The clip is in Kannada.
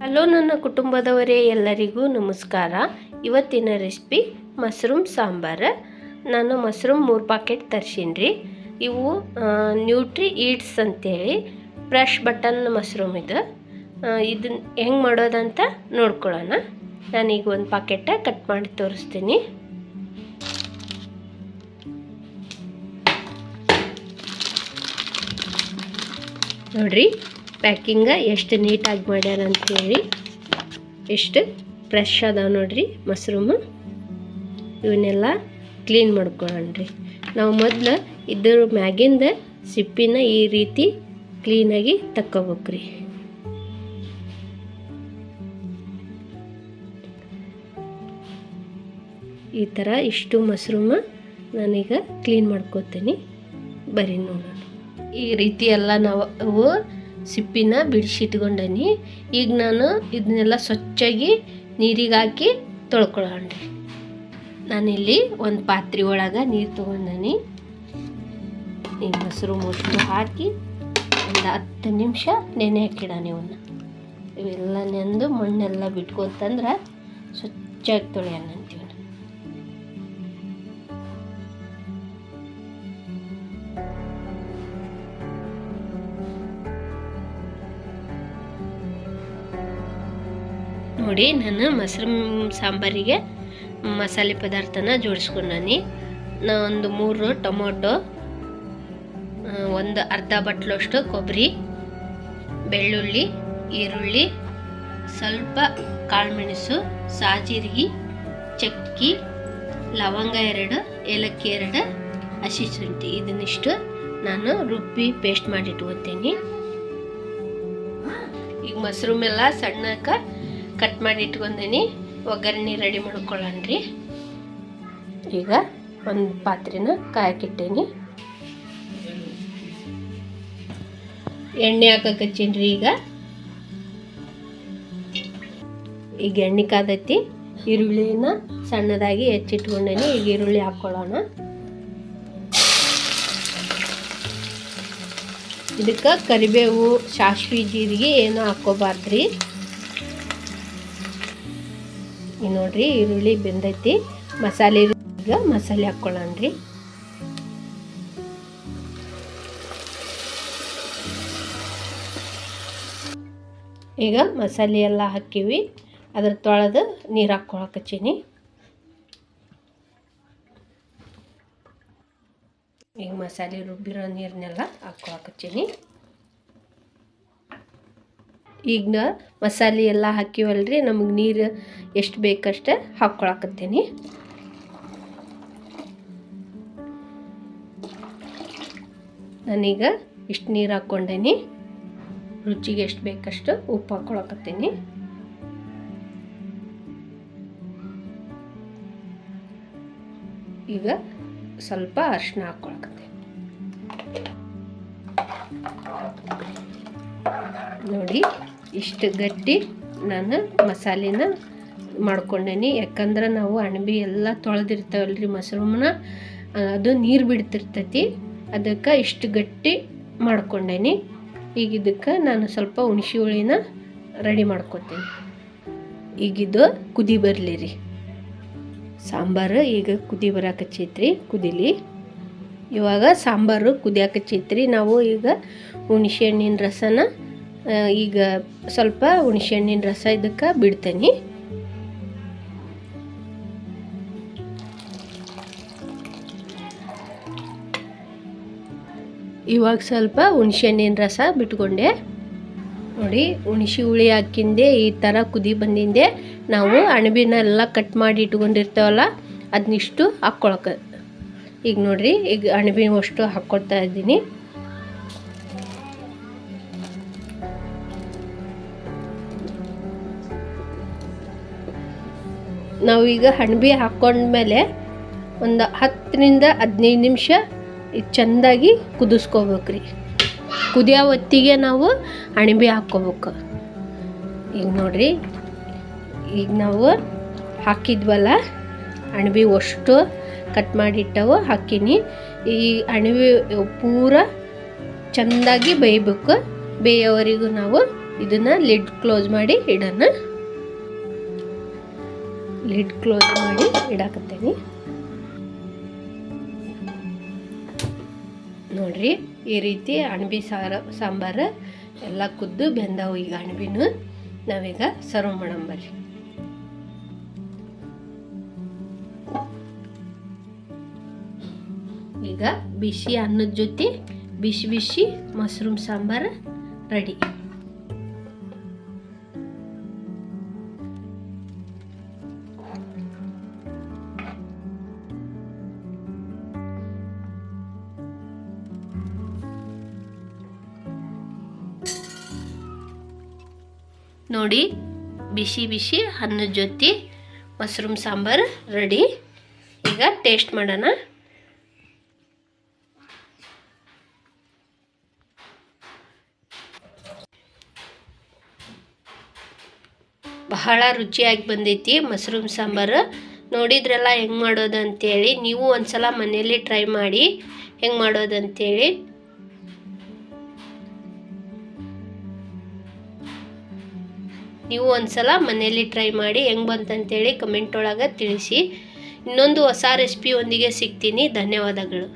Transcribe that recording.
ಹಲೋ ನನ್ನ ಕುಟುಂಬದವರೇ, ಎಲ್ಲರಿಗೂ ನಮಸ್ಕಾರ. ಇವತ್ತಿನ ರೆಸಿಪಿ ಮಶ್ರೂಮ್ ಸಾಂಬಾರು. ನಾನು ಮಶ್ರೂಮ್ 3 ಪ್ಯಾಕೆಟ್ ತರಿಸೀನಿ. ಇವು ನ್ಯೂಟ್ರಿ ಈಟ್ಸ್ ಅಂತೇಳಿ ಫ್ರೆಶ್ ಬಟನ್ ಮಶ್ರೂಮ್ ಇದು. ಇದನ್ನು ಹೆಂಗೆ ಮಾಡೋದಂತ ನೋಡ್ಕೊಳ್ಳೋಣ. ನಾನೀಗ ಒಂದು ಪ್ಯಾಕೆಟ್ ಕಟ್ ಮಾಡಿ ತೋರಿಸ್ತೀನಿ. ನೋಡ್ರಿ ಪ್ಯಾಕಿಂಗ ಎಷ್ಟು ನೀಟಾಗಿ ಮಾಡ್ಯಾರ ಅಂತೇಳಿ. ಎಷ್ಟು ಫ್ರೆಶ್ ಅದಾವ ನೋಡ್ರಿ ಮಶ್ರೂಮು. ಇವನ್ನೆಲ್ಲ ಕ್ಲೀನ್ ಮಾಡ್ಕೊಳ್ಳೋಣ್ರಿ. ನಾವು ಮೊದಲು ಇದ್ರ ಮ್ಯಾಗಿಂದ ಸಿಪ್ಪಿನ ಈ ರೀತಿ ಕ್ಲೀನಾಗಿ ತಕ್ಕೋಬೇಕ್ರಿ. ಈ ಥರ ಇಷ್ಟು ಮಶ್ರೂಮ ನಾನೀಗ ಕ್ಲೀನ್ ಮಾಡ್ಕೋತೀನಿ. ಬರೀ ನೋಡೋಣ. ಈ ರೀತಿ ಎಲ್ಲ ನಾವು ಸಿಪ್ಪಿನ ಬಿಡಿಸಿಟ್ಕೊಂಡೀನಿ. ಈಗ ನಾನು ಇದನ್ನೆಲ್ಲ ಸ್ವಚ್ಛಾಗಿ ನೀರಿಗೆ ಹಾಕಿ ತೊಳ್ಕೊಳ್ಳೋಣ್ರಿ. ನಾನಿಲ್ಲಿ ಒಂದು ಪಾತ್ರೆ ಒಳಗೆ ನೀರು ತೊಗೊಂಡೀನಿ. ಈ ಮಶ್ರೂಮ್ ಅಷ್ಟು ಹಾಕಿ ಒಂದು 10 ನಿಮಿಷ ನೆನೆ ಹಾಕಿಡೋಣ. ಇವನ್ನ ಇವೆಲ್ಲ ನೆಂದು ಮಣ್ಣೆಲ್ಲ ಬಿಟ್ಕೊತಂದ್ರೆ ಸ್ವಚ್ಛಾಗಿ ತೊಳೆಯೋಣ ಅಂತೀವಿ. ನೋಡಿ, ನಾನು ಮಶ್ರೂಮ್ ಸಾಂಬಾರಿಗೆ ಮಸಾಲೆ ಪದಾರ್ಥನ ಜೋಡಿಸ್ಕೊಂಡೀನಿ. ಒಂದು 3 ಟೊಮೊಟೊ, ಒಂದು ಅರ್ಧ ಬಟ್ಲಷ್ಟು ಕೊಬ್ಬರಿ, ಬೆಳ್ಳುಳ್ಳಿ, ಈರುಳ್ಳಿ, ಸ್ವಲ್ಪ ಕಾಳುಮೆಣಸು, ಸಾಜೀರಿಗೆ, ಚಕ್ಕಿ, ಲವಂಗ 2, ಏಲಕ್ಕಿ 2, ಹಸಿ ಶುಂಠಿ. ಇದನ್ನಿಷ್ಟು ನಾನು ರುಬ್ಬಿ ಪೇಸ್ಟ್ ಮಾಡಿ ಇಟ್ಕೋತೀನಿ. ಈಗ ಮಶ್ರೂಮ್ ಎಲ್ಲ ಸಣ್ಣಕ್ಕೆ ಕಟ್ ಮಾಡಿ ಇಟ್ಕೊಂಡೀನಿ. ಒಗ್ಗರಣೆ ರೆಡಿ ಮಾಡ್ಕೊಳ್ಳೋಣ್ರಿ. ಈಗ ಒಂದು ಪಾತ್ರೆನ ಕಾಯಕ್ಕಿಟ್ಟೀನಿ. ಎಣ್ಣೆ ಹಾಕಕ್ಕಚ್ಚೀನ್ರಿ. ಈಗ ಎಣ್ಣೆ ಕಾದೈತಿ. ಈರುಳ್ಳಿನ ಸಣ್ಣದಾಗಿ ಹೆಚ್ಚಿಟ್ಕೊಂಡೀನಿ. ಈಗ ಈರುಳ್ಳಿ ಹಾಕ್ಕೊಳ್ಳೋಣ. ಇದಕ್ಕೆ ಕರಿಬೇವು, ಸಾಸಿವೆ, ಜೀರಿಗೆ ಏನೂ ಹಾಕ್ಕೋಬಾರ್ದ್ರಿ. ನೋಡ್ರಿ, ಈರುಳ್ಳಿ ಬೆಂದೈತಿ. ಮಸಾಲೆ ಈಗ ಮಸಾಲೆ ಹಾಕ್ಕೊಳ್ಳೋಣ್ರಿ. ಈಗ ಮಸಾಲೆ ಎಲ್ಲ ಹಾಕಿವಿ. ಅದ್ರ ತೊಳೆದು ನೀರು ಹಾಕ್ಕೊಳಕಚ್ಚೀನಿ. ಈಗ ಮಸಾಲೆ ರುಬ್ಬಿರೋ ನೀರನ್ನೆಲ್ಲ ಹಾಕ್ಕೊಳಕಚ್ಚೀನಿ. ಈಗ ಮಸಾಲೆ ಎಲ್ಲ ಹಾಕಿವಲ್ರಿ, ನಮಗೆ ನೀರು ಎಷ್ಟು ಬೇಕಷ್ಟೆ ಹಾಕ್ಕೊಳಕತ್ತೀನಿ. ನಾನೀಗ ಇಷ್ಟು ನೀರು ಹಾಕ್ಕೊಂಡೇನಿ. ರುಚಿಗೆ ಎಷ್ಟು ಬೇಕಷ್ಟು ಉಪ್ಪು ಹಾಕ್ಕೊಳಕತ್ತೀನಿ. ಈಗ ಸ್ವಲ್ಪ ಅರಿಶಿನ ಹಾಕ್ಕೊಳಕತ್ತೀನಿ. ನೋಡಿ, ಇಷ್ಟು ಗಟ್ಟಿ ನಾನು ಮಸಾಲೆನ ಮಾಡ್ಕೊಂಡೇನಿ. ಯಾಕಂದ್ರೆ ನಾವು ಅಣಬೆ ಎಲ್ಲ ತೊಳೆದಿರ್ತಾವಲ್ರಿ ಮಶ್ರೂಮ್ನ, ಅದು ನೀರು ಬಿಡ್ತಿರ್ತೈತಿ. ಅದಕ್ಕೆ ಇಷ್ಟು ಗಟ್ಟಿ ಮಾಡ್ಕೊಂಡೇನಿ. ಈಗ ಇದಕ್ಕೆ ನಾನು ಸ್ವಲ್ಪ ಹುಣಸೆ ಹುಳಿನ ರೆಡಿ ಮಾಡ್ಕೊತೀನಿ. ಈಗಿದು ಕುದಿ ಬರಲಿ ರೀ. ಸಾಂಬಾರು ಈಗ ಕುದಿ ಬರಾಕಚ್ಚೈತ್ರಿ. ಕುದಿಲಿ. ಇವಾಗ ಸಾಂಬಾರು ಕುದಿಯಾಕಚ್ಚೈತ್ರಿ. ನಾವು ಈಗ ಹುಣಸೆ ಹಣ್ಣಿನ ರಸನ ಈಗ ಸ್ವಲ್ಪ ಹುಣಸೆ ಹಣ್ಣಿನ ರಸ ಇದಕ್ಕೆ ಬಿಡ್ತೇನೆ. ಇವಾಗ ಸ್ವಲ್ಪ ಹುಣಸೆ ಹಣ್ಣಿನ ರಸ ಬಿಟ್ಕೊಂಡೆ. ನೋಡಿ, ಹುಣಸೆ ಹುಳಿ ಹಾಕಿಂದೆ ಈ ಥರ ಕುದಿ ಬಂದಿಂದೆ. ನಾವು ಅಣಬೆನೆಲ್ಲ ಕಟ್ ಮಾಡಿ ಇಟ್ಕೊಂಡಿರ್ತಾವಲ್ಲ, ಅದನ್ನಿಷ್ಟು ಹಾಕ್ಕೊಳಕ. ಈಗ ನೋಡ್ರಿ, ಈಗ ಅಣಬೆ ಅಷ್ಟು ಹಾಕ್ಕೊಳ್ತಾ ಇದ್ದೀನಿ. ನಾವೀಗ ಅಣಬೆ ಹಾಕ್ಕೊಂಡ್ಮೇಲೆ ಒಂದು 10ರಿಂದ 15 ನಿಮಿಷ ಚೆಂದಾಗಿ ಕುದಿಸ್ಕೋಬೇಕ್ರಿ. ಕುದಿಯೋ ಹೊತ್ತಿಗೆ ನಾವು ಅಣಬೆ ಹಾಕ್ಕೋಬೇಕು. ಈಗ ನೋಡ್ರಿ, ಈಗ ನಾವು ಹಾಕಿದ್ವಲ್ಲ ಅಣಬೆ ಅಷ್ಟು ಕಟ್ ಮಾಡಿಟ್ಟವು ಹಾಕೀನಿ. ಈ ಅಣಬೆ ಪೂರ ಚೆಂದಾಗಿ ಬೇಯಬೇಕು. ಬೇಯೋವರೆಗೂ ನಾವು ಇದನ್ನು ಲಿಡ್ ಕ್ಲೋಸ್ ಮಾಡಿ ಇಡೋಣ. ಲಿಡ್ ಕ್ಲೋಸ್ ಮಾಡಿ ಇಡಾಕತ್ತೇನೆ. ನೋಡ್ರಿ ಈ ರೀತಿ ಅಣಬೆ ಸಾಂಬಾರು ಎಲ್ಲ ಕುದ್ದು ಬೆಂದವು. ಈಗ ಅಣಬೆನೂ ನಾವೀಗ ಸರ್ವ್ ಮಾಡಂಬರ್ರಿ. ಈಗ ಬಿಸಿ ಅನ್ನದ ಜೊತೆ ಬಿಸಿ ಬಿಸಿ ಮಶ್ರೂಮ್ ಸಾಂಬಾರು ರೆಡಿ. ನೋಡಿ ಬಿಸಿ ಬಿಸಿ ಅನ್ನದ ಜೊತೆ ಮಶ್ರೂಮ್ ಸಾಂಬಾರು ರೆಡಿ. ಈಗ ಟೇಸ್ಟ್ ಮಾಡೋಣ. ಬಹಳ ರುಚಿಯಾಗಿ ಬಂದೈತಿ ಮಶ್ರೂಮ್ ಸಾಂಬಾರು. ನೋಡಿದ್ರಲ್ಲ ಹೆಂಗೆ ಮಾಡೋದು ಅಂತೇಳಿ. ನೀವು ಒಂದ್ಸಲ ಮನೆಯಲ್ಲಿ ಟ್ರೈ ಮಾಡಿ ಹೆಂಗೆ ಮಾಡೋದು ಅಂತೇಳಿ. ನೀವು ಒಂದ್ಸಲ ಮನೆಯಲ್ಲಿ ಟ್ರೈ ಮಾಡಿ ಹೆಂಗೆ ಬಂತಂತೇಳಿ ಕಮೆಂಟ್ ಒಳಗೆ ತಿಳಿಸಿ. ಇನ್ನೊಂದು ಹೊಸ ರೆಸಿಪಿ ಒಂದಿಗೆ ಸಿಗ್ತೀನಿ. ಧನ್ಯವಾದಗಳು.